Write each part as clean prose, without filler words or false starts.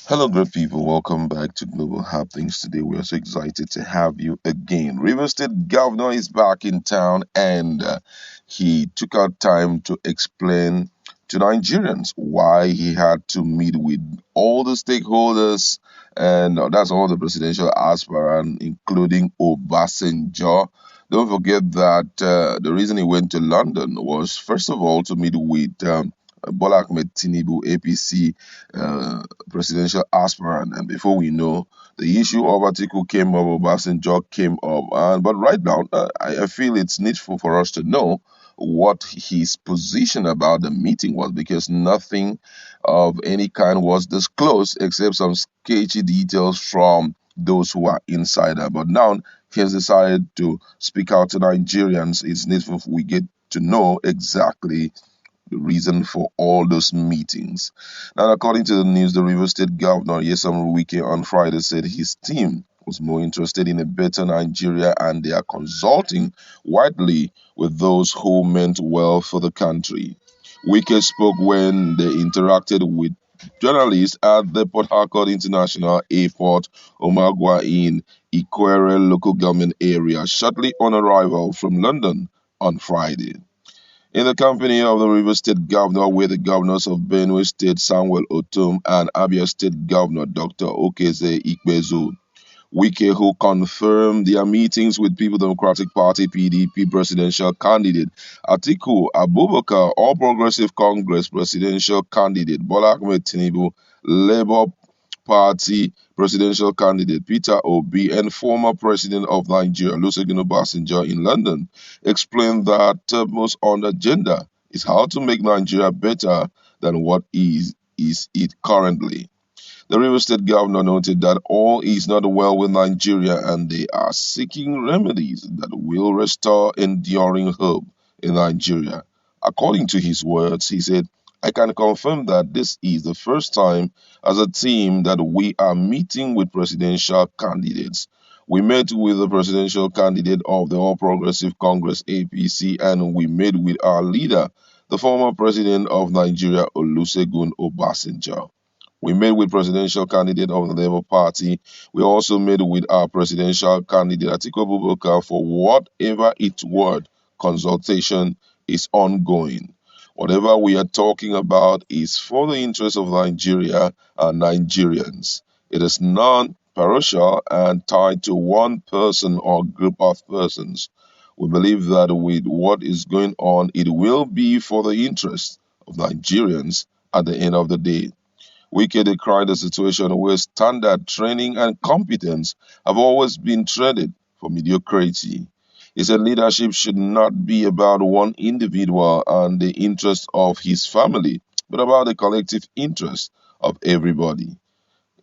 Hello, great people. Welcome back to Global Happenings. Today, we are so excited to have you again. River State Governor is back in town and he took out time to explain to Nigerians why he had to meet with all the stakeholders and that's all the presidential aspirants, including Obasanjo. Don't forget that the reason he went to London was, first of all, to meet with Bola Ahmed Tinubu, APC presidential aspirant. And before we know, the issue of Atiku came up, Obasanjo came up. But right now, I feel it's needful for us to know what his position about the meeting was because nothing of any kind was disclosed except some sketchy details from those who are insider. But now he has decided to speak out to Nigerians. It's needful we get to know exactly the reason for all those meetings. Now, according to the news, the River State Governor, Yesam Wike, on Friday said his team was more interested in a better Nigeria and they are consulting widely with those who meant well for the country. Wike spoke when they interacted with journalists at the Port Harcourt International Airport, Omagua in Ikwere local government area, shortly on arrival from London on Friday. In the company of the River State Governor were the governors of Benue State Samuel Otom and Abia State Governor Dr. Okeze Ikpezu. Wike, who confirmed their meetings with People Democratic Party PDP presidential candidate Atiku Abubakar, All Progressive Congress presidential candidate Bola Ahmed Tinubu, Labour Party presidential candidate Peter Obi, and former president of Nigeria Olusegun Obasanjo in London, explained that most on the agenda is how to make Nigeria better than what is it currently. The River State governor noted that all is not well with Nigeria and they are seeking remedies that will restore enduring hope in Nigeria. According to his words, he said, I can confirm that this is the first time as a team that we are meeting with presidential candidates. We met with the presidential candidate of the All Progressive Congress APC and we met with our leader, the former president of Nigeria Olusegun Obasanjo. We met with presidential candidate of the Labour Party. We also met with our presidential candidate Atiku Abubakar for whatever its word consultation is ongoing. Whatever we are talking about is for the interest of Nigeria and Nigerians. It is non-parochial and tied to one person or group of persons. We believe that with what is going on, it will be for the interest of Nigerians at the end of the day. Wike decried a situation where standard training and competence have always been traded for mediocrity. He said leadership should not be about one individual and the interest of his family, but about the collective interest of everybody.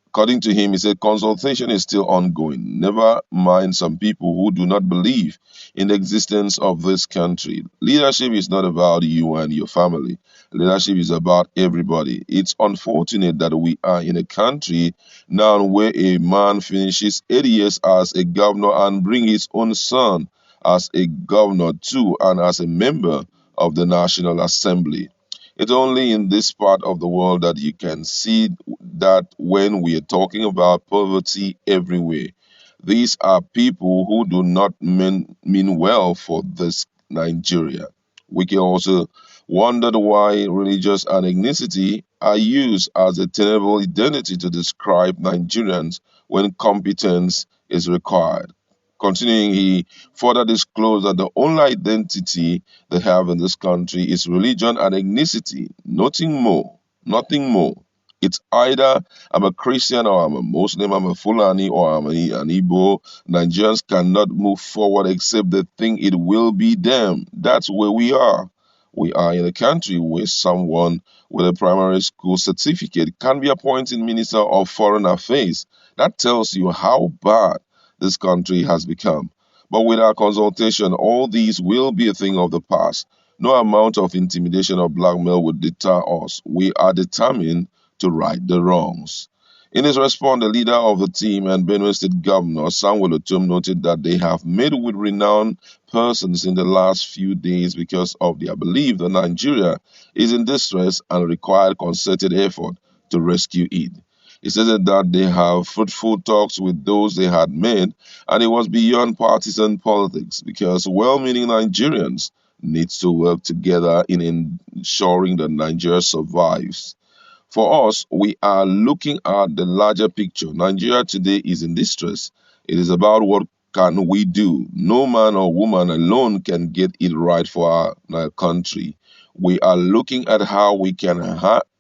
According to him, he said consultation is still ongoing. Never mind some people who do not believe in the existence of this country. Leadership is not about you and your family. Leadership is about everybody. It's unfortunate that we are in a country now where a man finishes 8 years as a governor and bring his own son as a governor too and as a member of the National Assembly. It's only in this part of the world that you can see that when we are talking about poverty everywhere. These are people who do not mean well for this Nigeria. We can also wonder why religious and ethnicity are used as a tenable identity to describe Nigerians when competence is required. Continuing, he further disclosed that the only identity they have in this country is religion and ethnicity, nothing more, nothing more. It's either I'm a Christian or I'm a Muslim, I'm a Fulani or I'm an Igbo. Nigerians cannot move forward except they think it will be them. That's where we are. We are in a country where someone with a primary school certificate can be appointed Minister of Foreign Affairs. That tells you how bad this country has become. But with our consultation, all these will be a thing of the past. No amount of intimidation or blackmail would deter us. We are determined to right the wrongs. In his response, the leader of the team and Benue State Governor Samuel Otom noted that they have met with renowned persons in the last few days because of their belief that Nigeria is in distress and required concerted effort to rescue it. He stated that they have fruitful talks with those they had met, and it was beyond partisan politics because well-meaning Nigerians needs to work together in ensuring that Nigeria survives. For us, we are looking at the larger picture. Nigeria today is in distress. It is about what can we do. No man or woman alone can get it right for our country. We are looking at how we can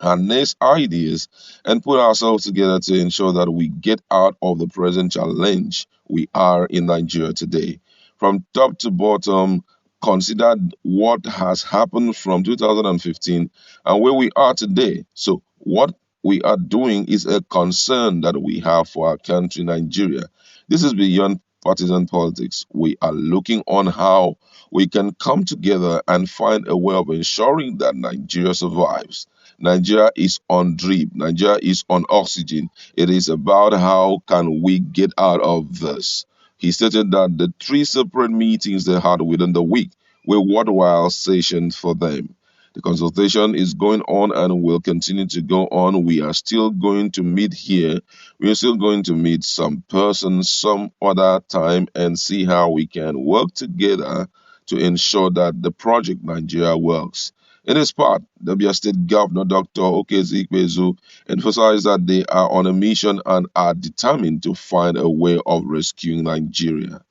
harness ideas and put ourselves together to ensure that we get out of the present challenge we are in Nigeria today. From top to bottom, consider what has happened from 2015 and where we are today. So, what we are doing is a concern that we have for our country, Nigeria. This is beyond partisan politics. We are looking on how we can come together and find a way of ensuring that Nigeria survives. Nigeria is on drip. Nigeria is on oxygen. It is about how can we get out of this. He stated that the three separate meetings they had within the week were worthwhile sessions for them. The consultation is going on and will continue to go on. We are still going to meet here. We are still going to meet some person some other time and see how we can work together to ensure that the project Nigeria works. In his part, the State Governor Dr. Okezikwezu emphasized that they are on a mission and are determined to find a way of rescuing Nigeria.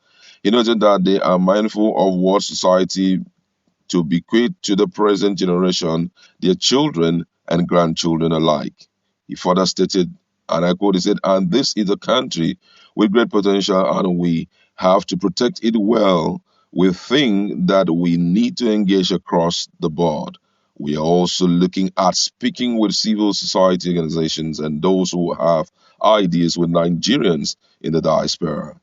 He noted that they are mindful of what society to bequeath to the present generation, their children and grandchildren alike. He further stated, and I quote, he said, and this is a country with great potential and we have to protect it well. We think that we need to engage across the board. We are also looking at speaking with civil society organizations and those who have ideas with Nigerians in the diaspora.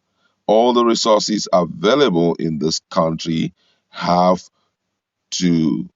All the resources available in this country have to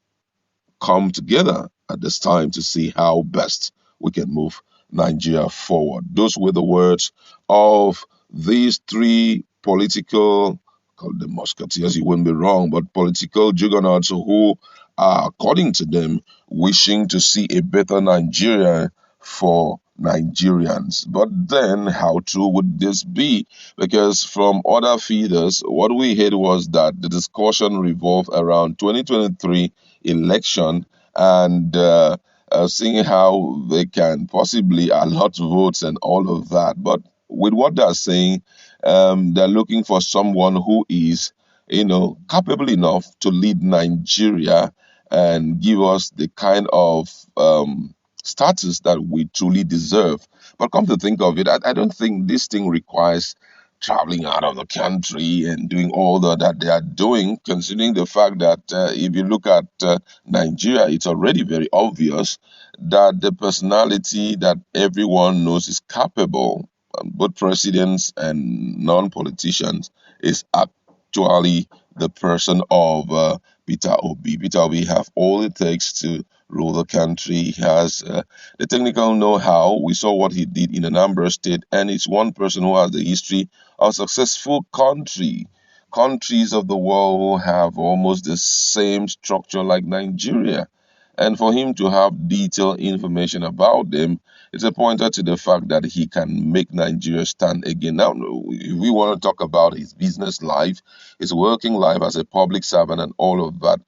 come together at this time to see how best we can move Nigeria forward. Those were the words of these three political, call them musketeers, you wouldn't be wrong, but political juggernauts who are, according to them, wishing to see a better Nigeria for Nigerians. But then, how true would this be? Because from other feeders, what we heard was that the discussion revolved around 2023 election and seeing how they can possibly allot votes and all of that. But with what they're saying, they're looking for someone who is, capable enough to lead Nigeria and give us the kind of status that we truly deserve. But come to think of it, I don't think this thing requires traveling out of the country and doing all that they are doing, considering the fact that if you look at Nigeria, it's already very obvious that the personality that everyone knows is capable, both presidents and non-politicians, is actually the person of Peter Obi. Peter Obi have all it takes to rule the country. He has the technical know-how. We saw what he did in Anambra State, and it's one person who has the history of successful countries of the world who have almost the same structure like Nigeria. And for him to have detailed information about them, it's a pointer to the fact that he can make Nigeria stand again. Now, if we want to talk about his business life, his working life as a public servant, and all of that,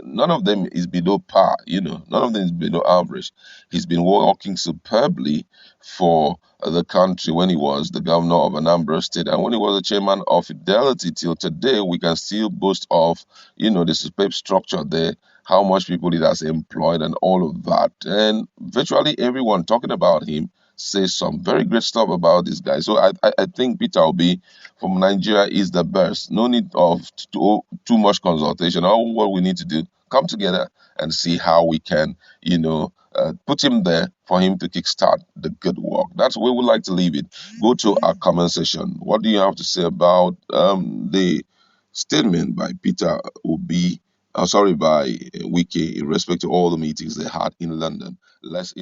none of them is below par. None of them is below average. He's been working superbly for the country when he was the governor of Anambra State and when he was the chairman of Fidelity. Till today, we can still boast of, the superb structure there, how much people it has employed and all of that. And virtually everyone talking about him says some very great stuff about this guy. So I think Peter Obi from Nigeria is the best. No need of too much consultation. All what we need to do, come together and see how we can, put him there for him to kickstart the good work. That's where we like to leave it. Go to our comment section. What do you have to say about the statement by Peter Obi? By Wike in respect to all the meetings they had in London? Let's